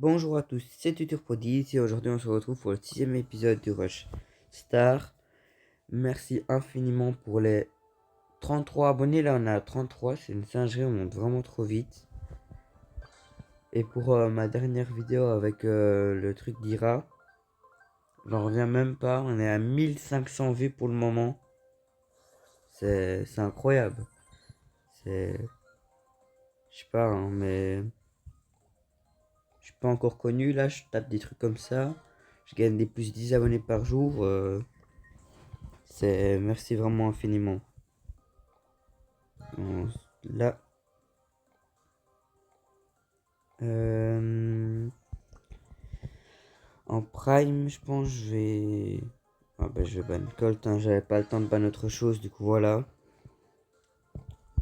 Bonjour à tous, c'est TutorProdigy et aujourd'hui on se retrouve pour le 6ème épisode du Rush Star. Merci infiniment pour les 33 abonnés, là on a 33, c'est une singerie, on monte vraiment trop vite. Et pour ma dernière vidéo avec le truc d'Ira, j'en reviens même pas, on est à 1500 vues pour le moment. C'est incroyable. Je sais pas, hein, mais je suis pas encore connu là, je tape des trucs comme ça. Je gagne des plus 10 abonnés par jour. Merci vraiment infiniment. Là. En prime, je pense je vais. Ah bah je vais ban Colt, hein, j'avais pas le temps de ban autre chose, du coup voilà.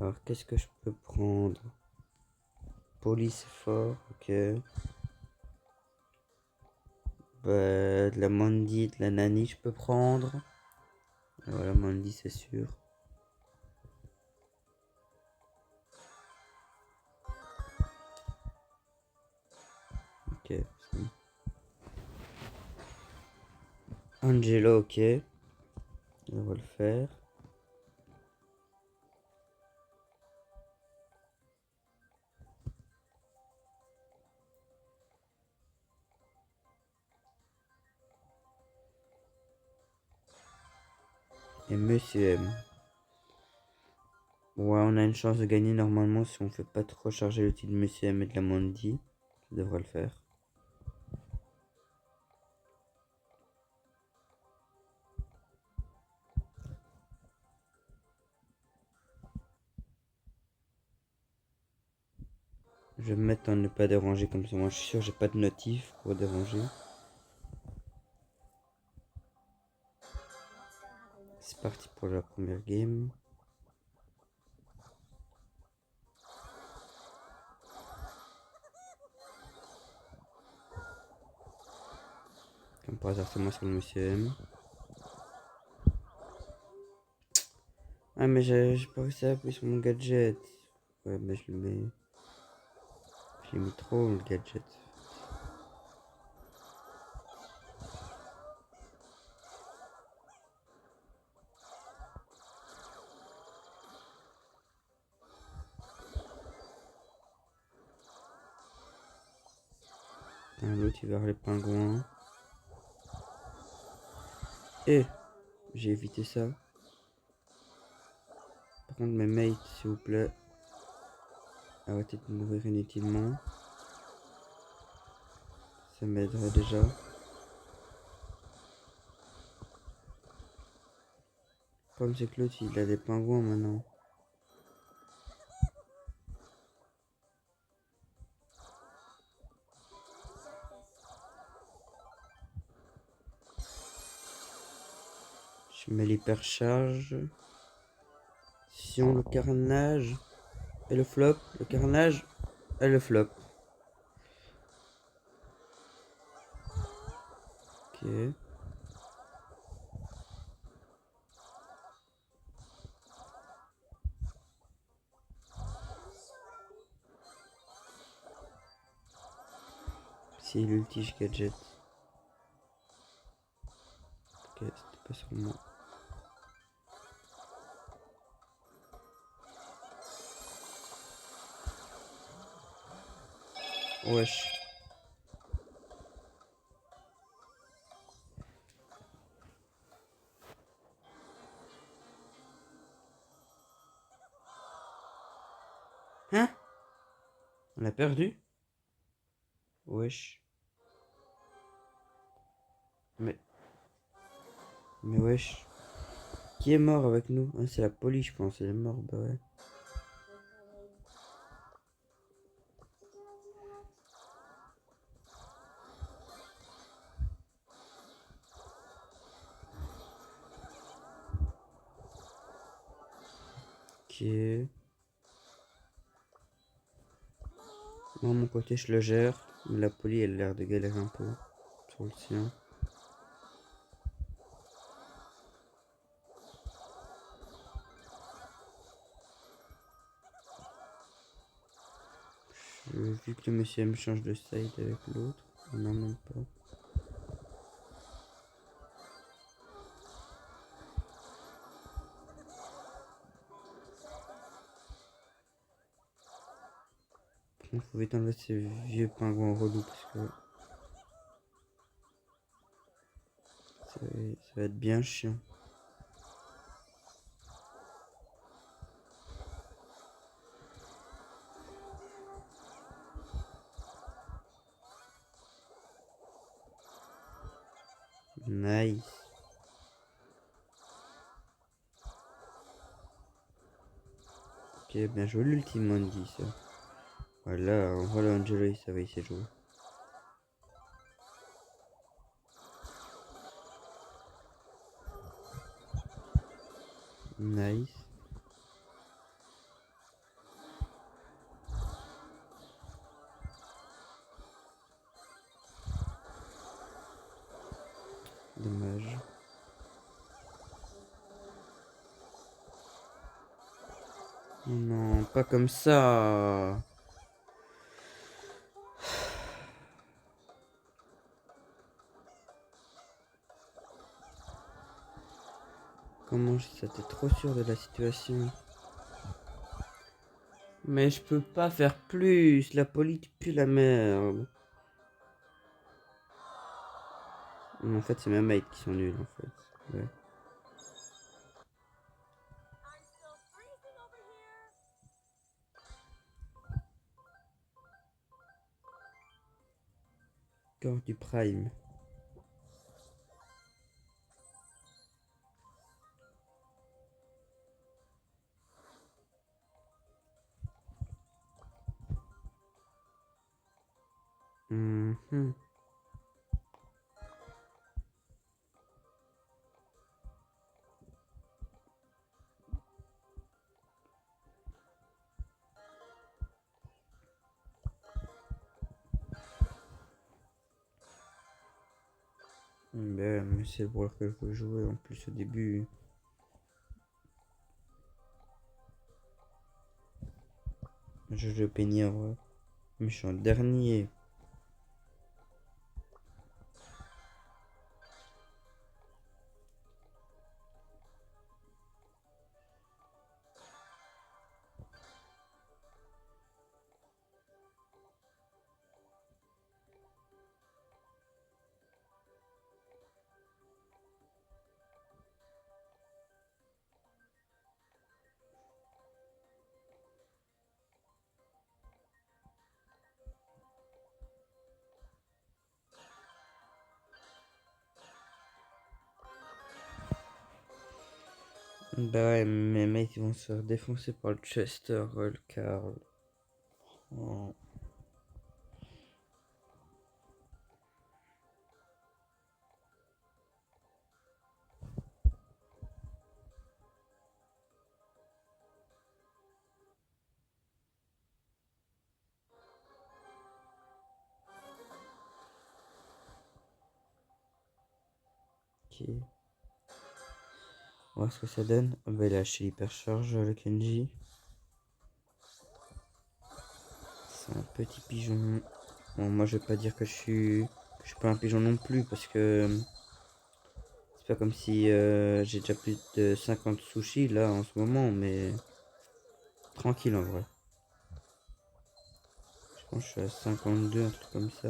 Alors qu'est-ce que je peux prendre? Police fort, ok. Bah, de la Mandy, de la Nani je peux prendre. Voilà, Mandy c'est sûr. Ok. Angelo, ok. On va le faire. Et Monsieur M. Ouais, on a une chance de gagner normalement si on fait pas trop charger le titre de Monsieur M et de la Mandy. Ça devrait le faire. Je vais me mettre en ne pas déranger comme ça. Moi je suis sûr j'ai pas de notif pour déranger. C'est parti pour la première game. Comme par hasard c'est moi sur le Monsieur M. Ah mais j'ai pas réussi à appuyer sur mon gadget. Ouais mais je le mets. Je l'ai mis trop le gadget. L'autre il va vers les pingouins. Et j'ai évité ça. Par contre mes mates s'il vous plaît. Arrêtez de mourir inutilement. Ça m'aiderait déjà. Le problème c'est que l'autre il a des pingouins maintenant. Je mets l'hypercharge. Sion, le carnage. Et le flop. Le carnage et le flop. Ok. C'est l'ultige gadget. Ok, c'était pas sur moi. Wesh. Hein? On l'a perdu? Wesh. Mais wesh. Qui est mort avec nous? Ah, c'est la police, je pense. Elle est morte, bah ouais. Ok. Moi, mon côté, je le gère. Mais la police, elle a l'air de galérer un peu sur le sien. Vu que le monsieur me change de side avec l'autre. Non, même pas. Il faut vite enlever ces vieux pingouins relous parce que ça va être bien chiant. Nice. Ok, bien joué l'ultime Mondi ça. Voilà Angelo il savait essayer de jouer. Nice. Dommage. Oh non, pas comme ça. Comment ça, t'es trop sûr de la situation? Mais je peux pas faire plus. La police pue la merde. En fait, c'est mes mates qui sont nuls en fait. Ouais. Corps du Prime. Mhm. Ben, mais c'est le rôle que je veux jouer en plus au début. Je joue peignir, ouais. Mais je suis en dernier. Bah ouais, mes mates ils vont se faire défoncer par le Chester, le Carl. Oh. Ok. On va voir ce que ça donne. Ah bah là, je suis hypercharge le Kenji. C'est un petit pigeon. Bon, moi je vais pas dire que je suis pas un pigeon non plus parce que c'est pas comme si j'ai déjà plus de 50 sushis là en ce moment, mais tranquille en vrai. Je pense que je suis à 52, un truc comme ça.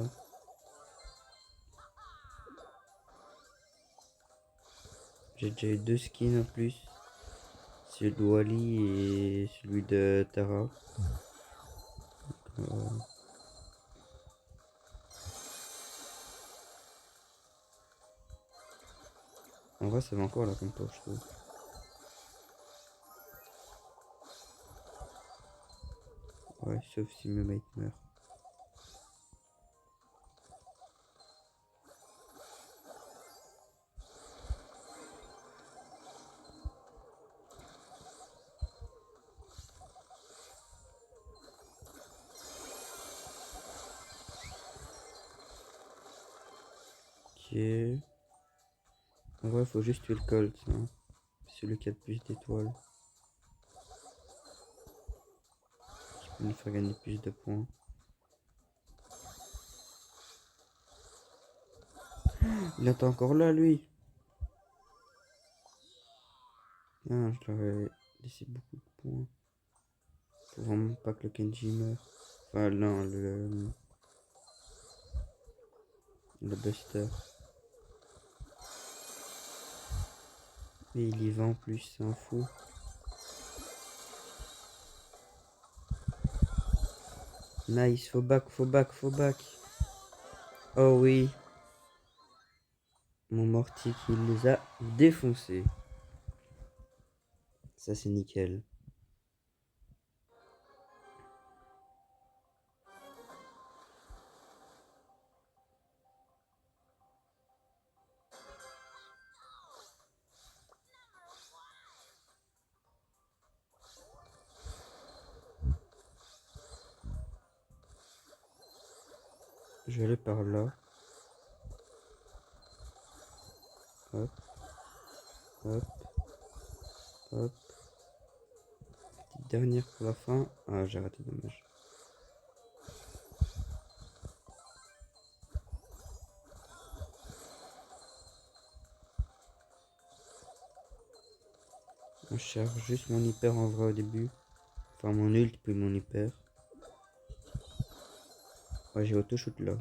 J'ai déjà eu deux skins en plus. Celui de Wally et celui de Tara. Euh, En vrai, ça va encore là comme poche, je trouve. Ouais, sauf si mes mates meurent. Ok. En vrai, faut juste tuer le Colt, hein. Celui qui a le plus d'étoiles. Qui peut nous faire gagner plus de points. Il est encore là, lui. Ah, je leur ai laissé beaucoup de points. Faut vraiment pas que le Kenji meure. Enfin, non, le Buster. Et il y va en plus, c'est un fou. Nice, faut back, faut back, faut back. Oh oui. Mon Morty qui les a défoncés. Ça, c'est nickel. Je vais aller par là. Hop, hop, hop. Petite dernière pour la fin. Ah, j'ai raté, dommage. Je cherche juste mon hyper en vrai au début. Enfin, mon ult puis mon hyper. Ouais, j'ai auto-shoot là.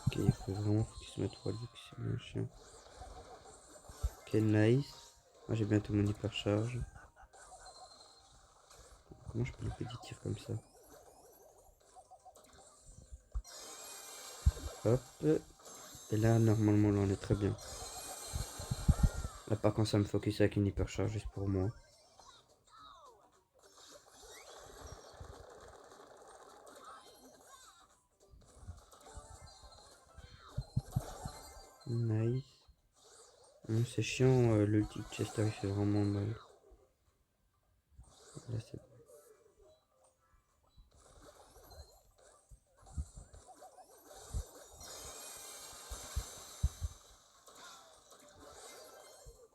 Ok, il faut vraiment qu'il se mette roi, c'est un chien. Ok, nice. Moi j'ai bientôt mon hyper charge. Comment je peux louper des tirs comme ça? Hop. Et là, normalement, là, on est très bien. Là, par contre, ça me focus avec une hyper charge juste pour moi. Nice. C'est chiant, l'ulti de Chester, il fait vraiment mal. Là, c'est bon.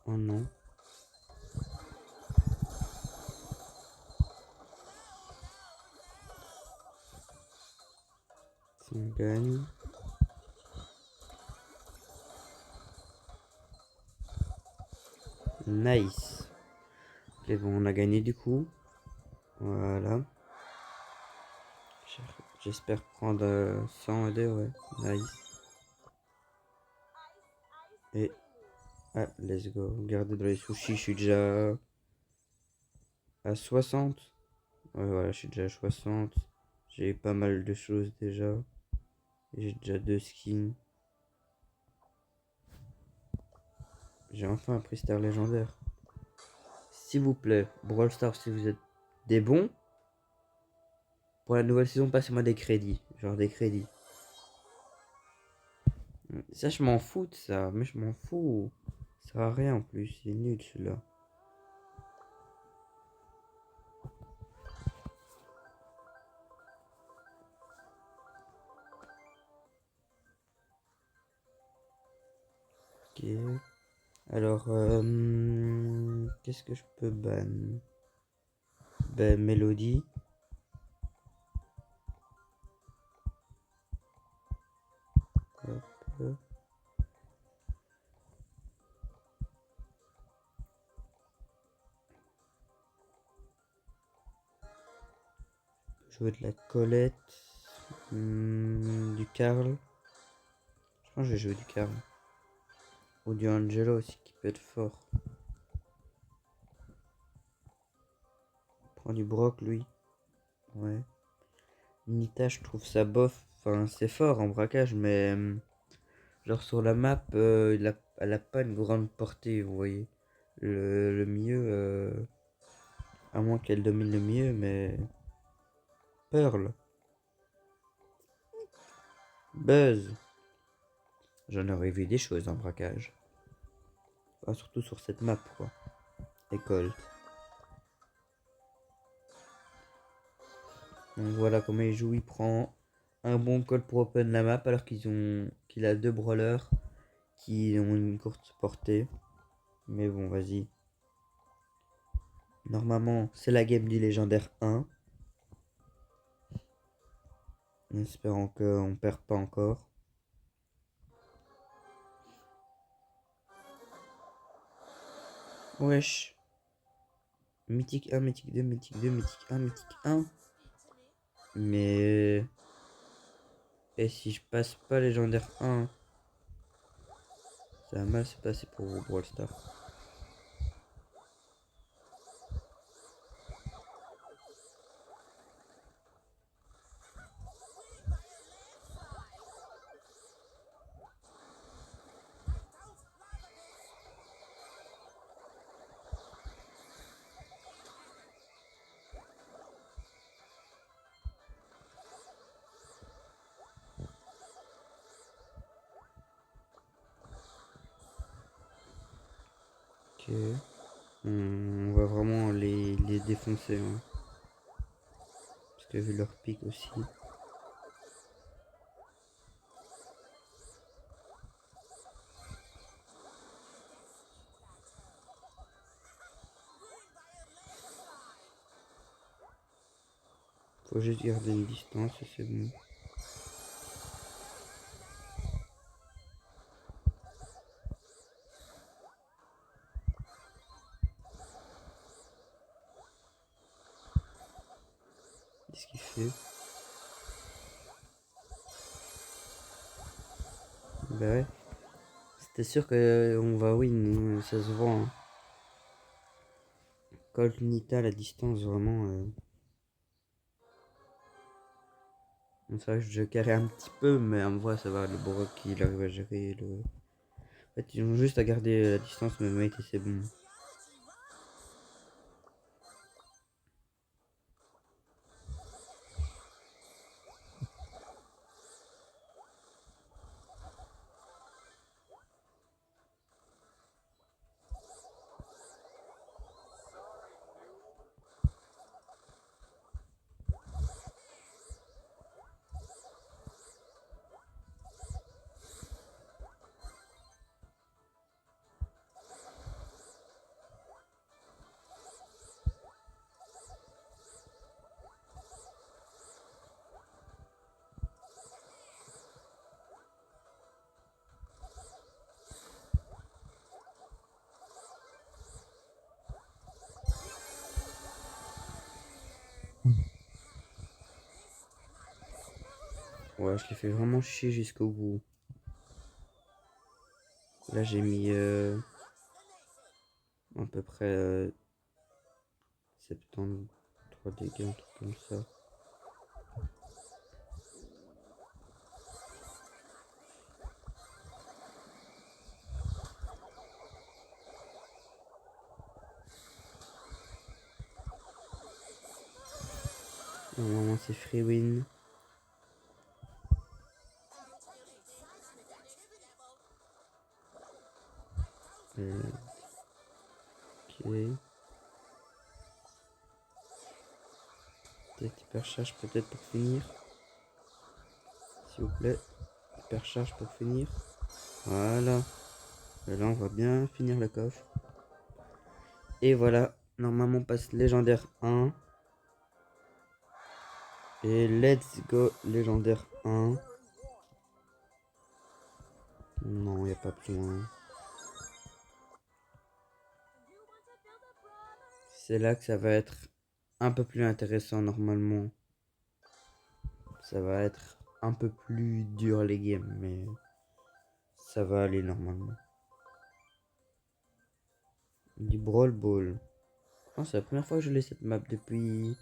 Oh non. Si on gagne. Nice. Ok, bon, on a gagné du coup. Voilà. J'espère prendre 100 AD, ouais. Nice. Et... Ah, let's go. Regardez dans les sushis, je suis déjà à 60. Ouais, voilà, je suis déjà à 60. J'ai pas mal de choses déjà. J'ai déjà 2 skins. J'ai enfin un prix-star légendaire. S'il vous plaît, Brawl Stars, si vous êtes des bons, pour la nouvelle saison, passez-moi des crédits. Genre des crédits. Ça, je m'en fous de ça, mais je m'en fous. Ça sert à rien en plus, c'est nul celui-là. Ok. Alors, qu'est-ce que je peux ban? Ben, Mélodie. Hop. Jouer de la Colette. Du Carl. Je pense que je vais jouer du Carl. Ou du Angelo aussi qui peut être fort. Prends du Brock lui. Ouais. Nita, je trouve ça bof. Enfin, c'est fort en braquage, mais genre sur la map, elle a pas une grande portée, vous voyez. Le mieux, à moins qu'elle domine le mieux, mais Pearl, Buzz, j'en aurais vu des choses en braquage. Enfin, surtout sur cette map, quoi. Et Colt. Donc voilà comment il joue. Il prend un bon call pour open la map alors qu'il a 2 brawlers. qui ont une courte portée. Mais bon, vas-y. Normalement, c'est la game du légendaire 1. En espérant qu'on perd pas encore. Wesh. Mythique 1, mythique 2, mythique 2, mythique 1, mythique 1. Mais... Et si je passe pas légendaire 1, ça va mal se passer pour vous, Brawl Stars. Ok. On va vraiment les défoncer. Hein. Parce que vu leur pic aussi. Faut juste garder une distance et c'est bon. Qu'est-ce qu'il fait? Bah ouais. C'était sûr qu'on va win, ça se voit. Hein. Colt Nita, la distance, vraiment. C'est vrai que je carré un petit peu, mais en vrai, ça va. Le Brock, il arrive à gérer. En fait, ils ont juste à garder la distance, mais mate, et c'est bon. Ouais, je l'ai fait vraiment chier jusqu'au bout. Là, j'ai mis à peu près 73 dégâts, un truc comme ça. Normalement, c'est free win. Ok. Peut-être hypercharge peut-être pour finir. S'il vous plaît. Hypercharge pour finir. Voilà. Et là, on va bien finir le coffre. Et voilà. Normalement, on passe légendaire 1. Et let's go légendaire 1. Non, il n'y a pas besoin. C'est là que ça va être un peu plus intéressant normalement. Ça va être un peu plus dur les games, mais ça va aller normalement. Du Brawl Ball. Oh, c'est la première fois que je laisse cette map depuis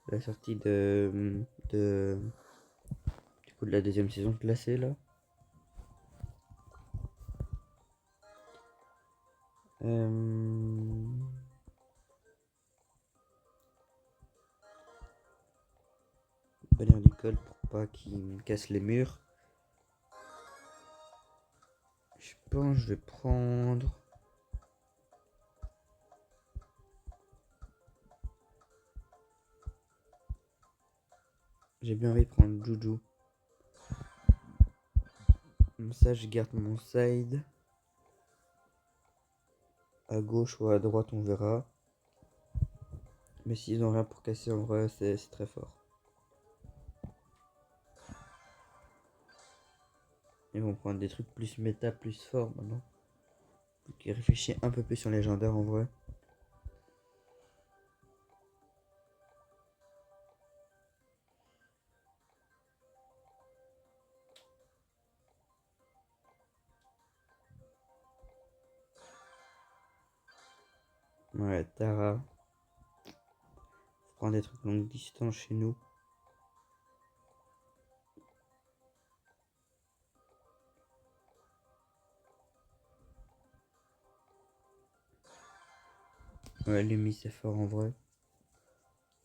la sortie du coup de la deuxième saison classée là. Bannière du col pour pas qu'il me casse les murs. Je pense que je vais prendre. J'ai bien envie de prendre Juju. Comme ça, je garde mon side. À gauche ou à droite, on verra. Mais s'ils ont rien pour casser, en vrai, c'est très fort. Ils vont prendre des trucs plus méta, plus forts maintenant. Donc ils réfléchissent un peu plus sur légendaire en vrai. Ouais, Tara. Faut prendre des trucs longue distance chez nous. Ouais, Lumi c'est fort en vrai.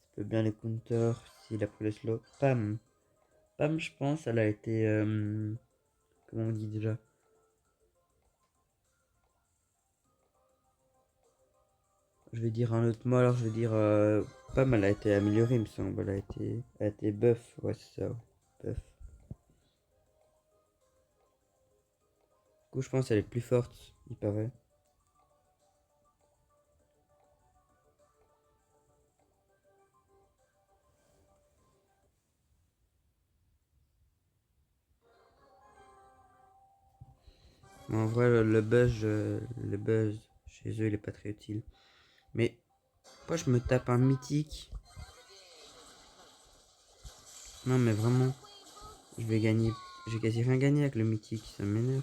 Ça peut bien les counter s'il a pris le slow. Pam. Pam, je pense, elle a été. Comment on dit déjà? Je vais dire un autre mot, alors je vais dire. Pam, elle a été améliorée, il me semble. Elle a été buff. Ouais, c'est ça. Buff. Du coup, je pense qu'elle est plus forte, il paraît. Mais en vrai, le buzz chez eux, il est pas très utile. Mais pourquoi je me tape un mythique? Non, mais vraiment, je vais gagner. J'ai quasi rien gagné avec le mythique, ça m'énerve.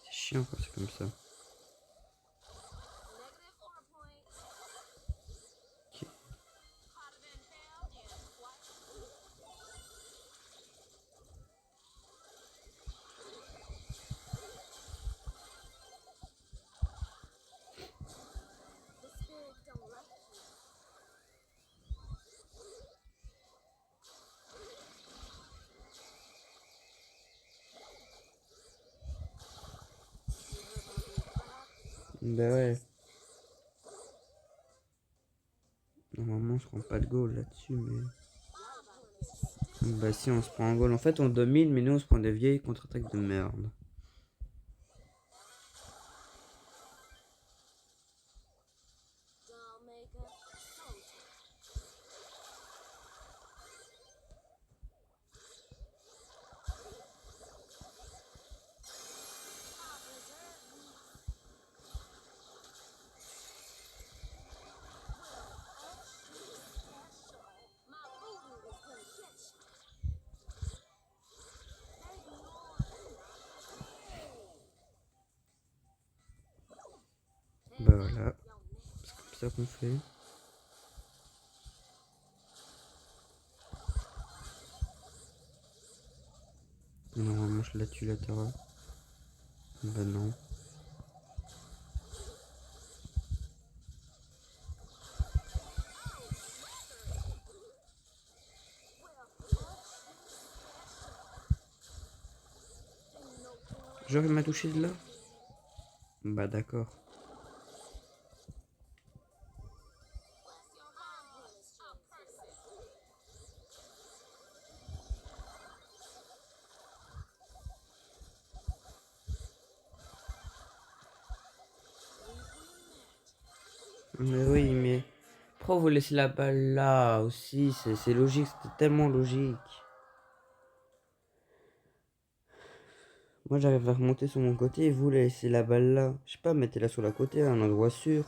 C'est chiant quand c'est comme ça. Ok. Bah ouais. Normalement, on se prend pas de goal là-dessus, mais. Bah si, on se prend un goal. En fait, on domine, mais nous, on se prend des vieilles contre-attaques de merde. Bah voilà. C'est comme ça qu'on fait. Et normalement, je la tue la Tara. Bah non. Genre, il m'a touché de là? Bah d'accord. Mais oui, mais pourquoi vous laissez la balle là aussi? C'est logique, c'était tellement logique. Moi j'arrive à remonter sur mon côté et vous laissez la balle là. Je sais pas, mettez-la sur la côté, à un endroit sûr.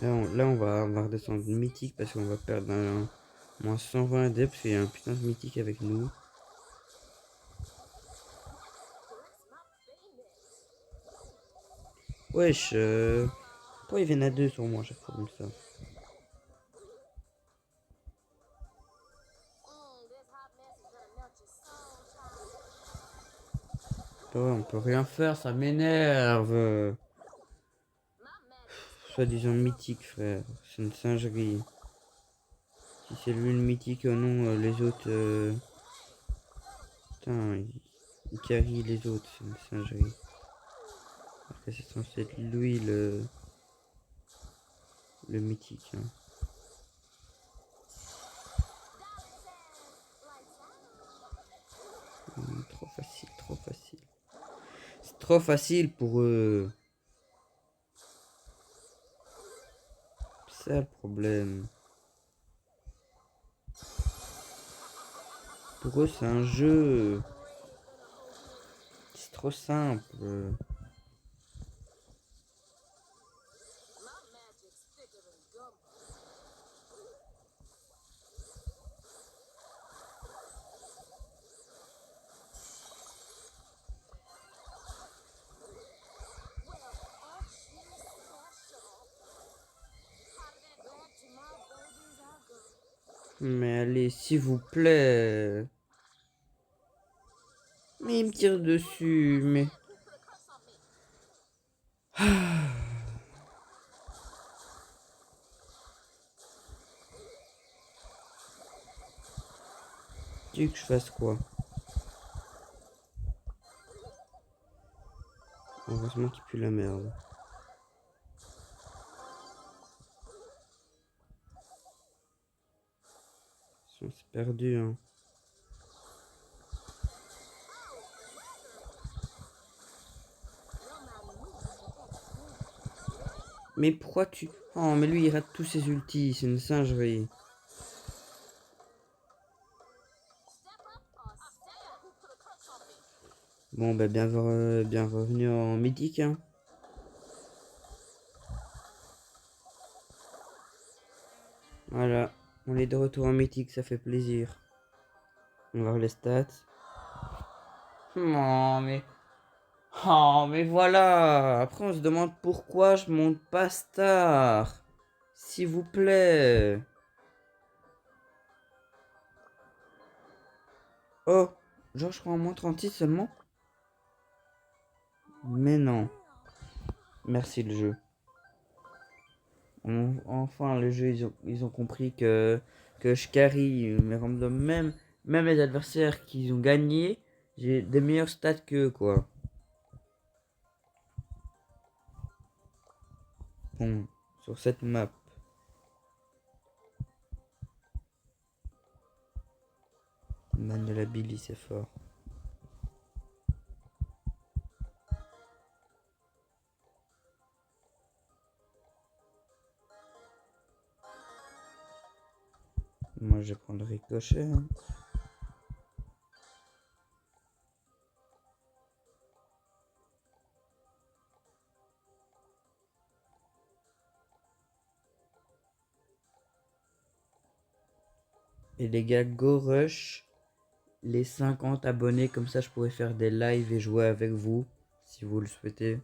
On va redescendre mythique parce qu'on va perdre un moins 120 adeptes et un putain de mythique avec nous. Wesh, pourquoi ils viennent à deux sur moi à chaque fois comme ça? Bah ouais, on peut rien faire, ça m'énerve. Soi-disant mythique, frère. C'est une singerie. Si c'est lui le mythique, non, les autres. Putain, il carry les autres, c'est une singerie. Après, c'est censé être lui le mythique. Hein. trop facile pour eux. C'est ça le problème. Pour eux, c'est un jeu. C'est trop simple. Mais allez, s'il vous plaît. Mais il me tire dessus, mais... Tu veux que je fasse quoi? Heureusement qu'il pue la merde. C'est perdu, hein. Mais pourquoi tu... Oh, mais lui, il rate tous ses ultis. C'est une singerie. Bon, bah, bien revenu en mythique, hein. Voilà. On est de retour en mythique, ça fait plaisir. On va voir les stats. Non, mais... Oh, mais voilà. Après, on se demande pourquoi je monte pas star. S'il vous plaît. Oh, genre, je crois en moins 36 seulement. Mais non. Merci le jeu. Enfin, le jeu, ils ont compris que je carry mes randoms. Même les adversaires qui ont gagné, j'ai des meilleurs stats qu'eux, quoi. Bon, sur cette map. Man de la Billy, c'est fort. Moi, je vais prendre Ricochet, hein. Et les gars, go rush les 50 abonnés, comme ça je pourrais faire des lives et jouer avec vous, si vous le souhaitez.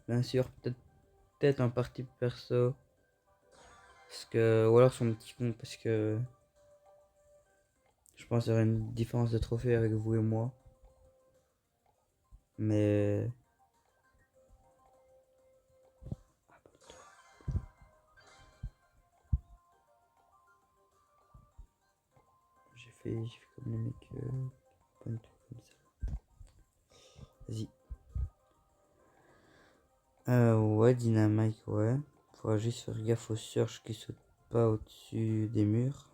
Bien sûr, peut-être en partie perso. Parce que, ou alors sur mon petit compte, parce que je pense qu'il y aura une différence de trophée avec vous et moi. Mais j'ai fait comme les mecs, pas un truc comme ça. Vas-y. Ouais, Dynamite, ouais. Faudra juste faire gaffe aux surges qui sautent pas au-dessus des murs.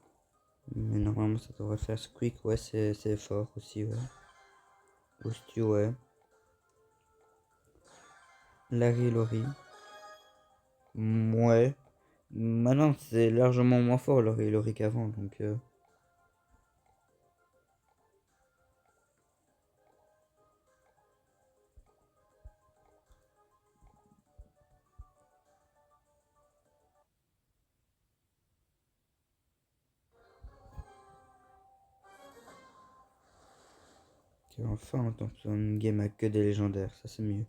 Mais normalement, ça devrait faire Squeak, ouais, c'est fort aussi, ouais. Ostu, ouais. Larry Lori. Ouais. Maintenant, c'est largement moins fort Larry Lori qu'avant, donc... Enfin, on tombe sur une game à que des légendaires, ça c'est mieux.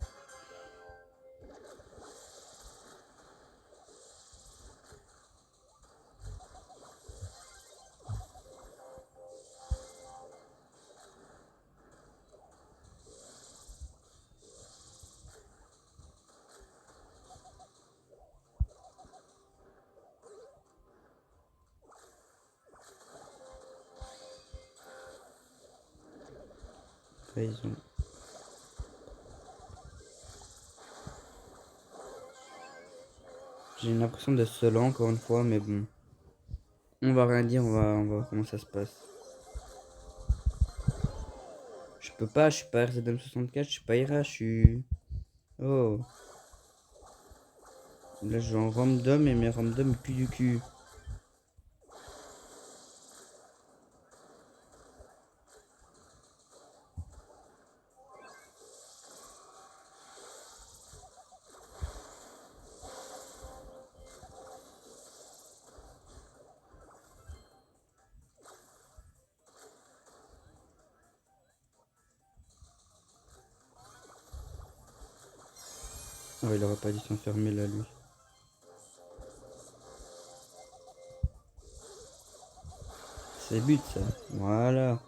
Après, ils ont... J'ai l'impression de solo encore une fois, mais bon. On va rien dire, on va voir comment ça se passe. Je peux pas, je suis pas RZM64, je suis pas Ira, je suis... Oh. Là, je joue en random et mes random puent du cul. Oh, il aurait pas dû s'enfermer là, lui. C'est but, ça. Voilà.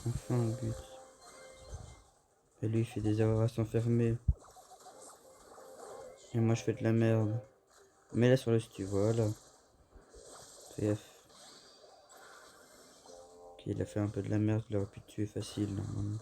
Enfin, un but. Et lui, il fait des erreurs à s'enfermer. Et moi, je fais de la merde. Mets-la sur le stu, voilà. Bref. Ok, il a fait un peu de la merde, il aurait pu te tuer facile, normalement.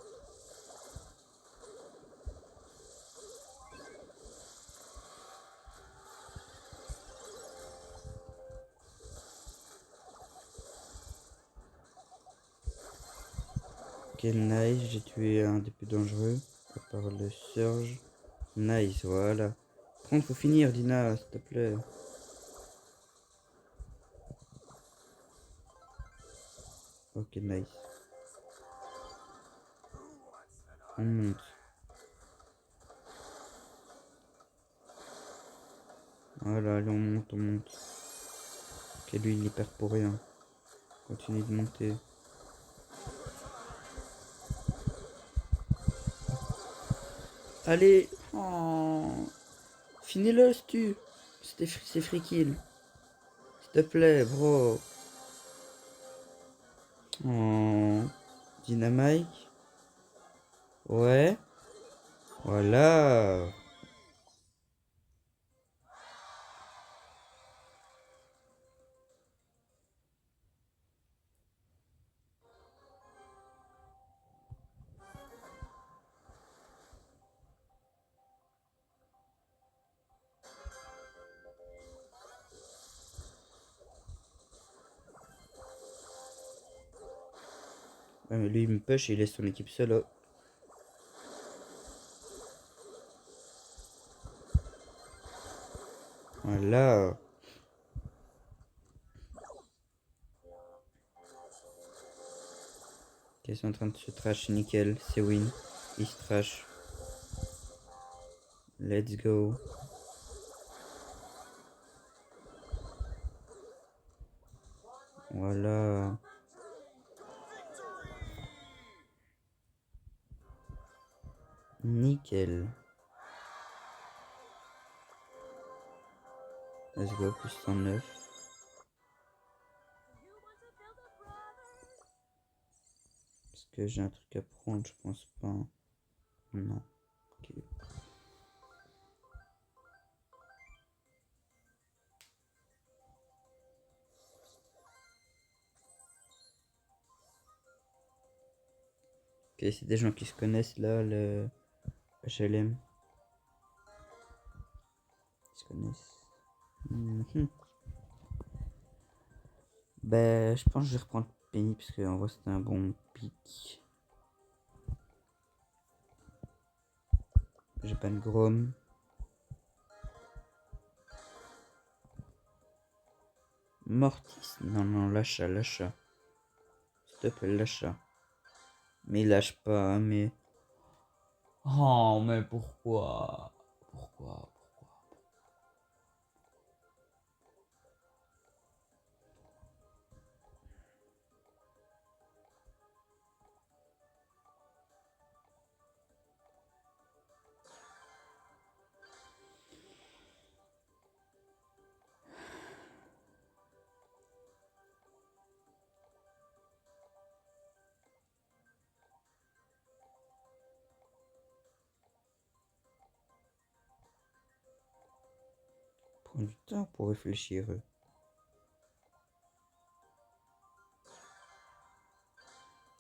Ok, nice, j'ai tué un des plus dangereux, à part le Surge. Nice, voilà. Par contre, faut finir, Dina, s'il te plaît. Ok, nice. On monte. Voilà, allez, on monte, on monte. Ok, lui, il perd pour rien. Continue de monter. Allez. Oh. Finis-le, stu. C'est free kill. S'il te plaît, bro. Oh. Dynamite. Ouais. Voilà. Ouais, mais lui, il me push et il laisse son équipe seule. Oh. Voilà. Ok, ils sont en train de se trash. Nickel. C'est win. Ils se trash. Let's go. Voilà. Nickel. Let's go. Plus 109. Est-ce que j'ai un truc à prendre? Je pense pas. Non. Ok. Ok, c'est des gens qui se connaissent là, le HLM. Ils se connaissent. Mhm. Ben, je pense que je vais reprendre Penny parce qu'en vrai c'était un bon pic. J'ai pas de Grom. Mortis. Non, non, lâcha, lâcha. S'il te plaît, lâcha. Mais il lâche pas, hein, mais. Oh, mais pourquoi? Pourquoi? Prends du temps pour réfléchir.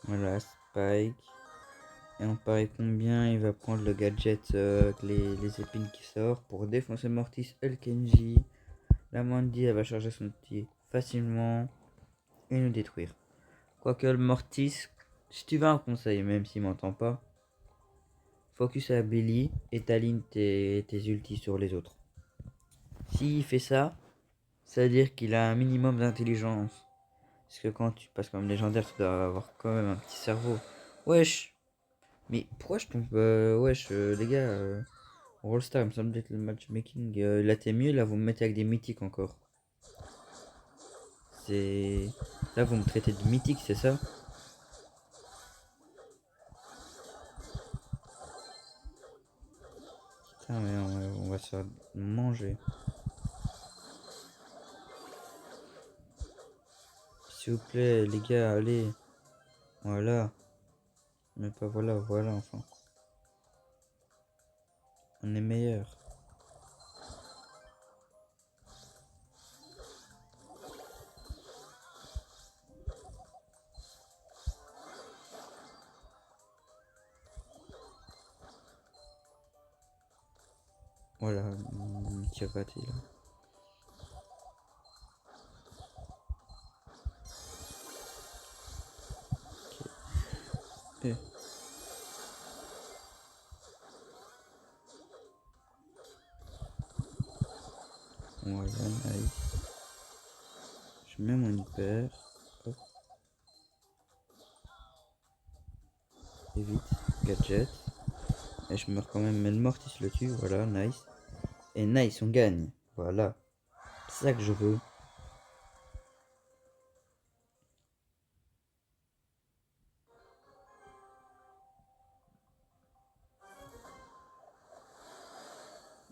Voilà, Spike. Et on parie combien il va prendre le gadget avec les épines qui sortent pour défoncer Mortis et le Kenji. La Mandy, elle va charger son petit facilement et nous détruire. Quoique le Mortis, si tu veux un conseil, même s'il m'entend pas, focus à Billy et t'alignes tes ultis sur les autres. S'il fait ça, ça veut dire qu'il a un minimum d'intelligence. Parce que quand tu passes comme légendaire, tu dois avoir quand même un petit cerveau. Wesh. Mais pourquoi je tombe wesh, les gars, All-Star, il me semble être le matchmaking. Là, t'es mieux, là, vous me mettez avec des mythiques encore. C'est. Là, vous me traitez de mythique, c'est ça? Putain, mais on va se faire manger. S'il vous plaît, les gars, allez. Voilà. Mais pas voilà, voilà, enfin. On est meilleur. Voilà, tir raté là. Ok. Voilà, nice. Je mets mon hyper. Hop. Et vite. Gadget. Et je meurs quand même, mais le Mortis le tue. Voilà, nice. Et nice, on gagne. Voilà. C'est ça que je veux.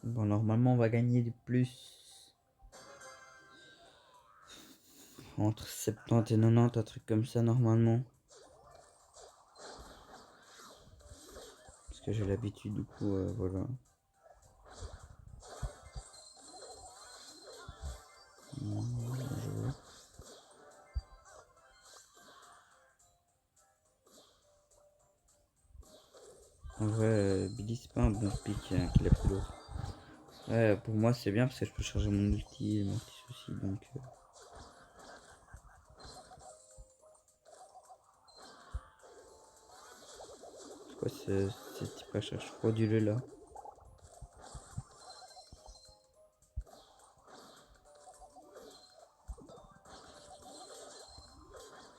Bon, normalement, on va gagner du plus. Entre 70 et 90, un truc comme ça, normalement. Parce que j'ai l'habitude, du coup, voilà. En vrai, Billy, c'est pas un bon pick qu'il a pris l'autre. Ouais, pour moi, c'est bien parce que je peux charger mon ulti, mon petit souci, donc. C'est quoi ce petit passage frauduleux là?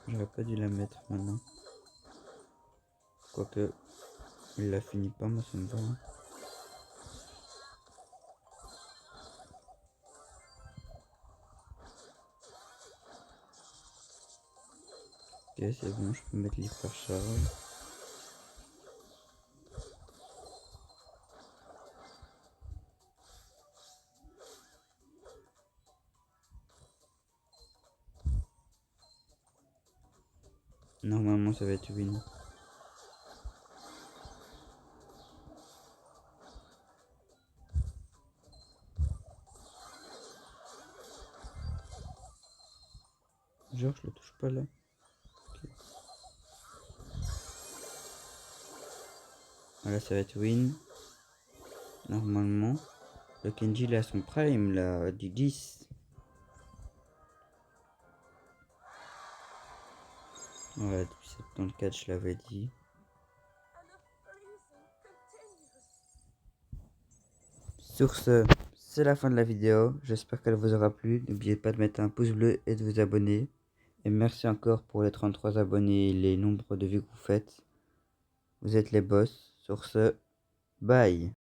J'aurais pas dû la mettre maintenant. Quoique, il la finit pas, moi ça me va. Hein. Ok, c'est bon, je peux mettre l'hyper charge. Normalement, ça va être win. Genre, je le touche pas là. Okay. Voilà, ça va être win. Normalement. Le Kenji, il a son prime là, du 10. Ouais, depuis 74, je l'avais dit. Sur ce, c'est la fin de la vidéo. J'espère qu'elle vous aura plu. N'oubliez pas de mettre un pouce bleu et de vous abonner. Et merci encore pour les 33 abonnés et les nombres de vues que vous faites. Vous êtes les boss. Sur ce, bye.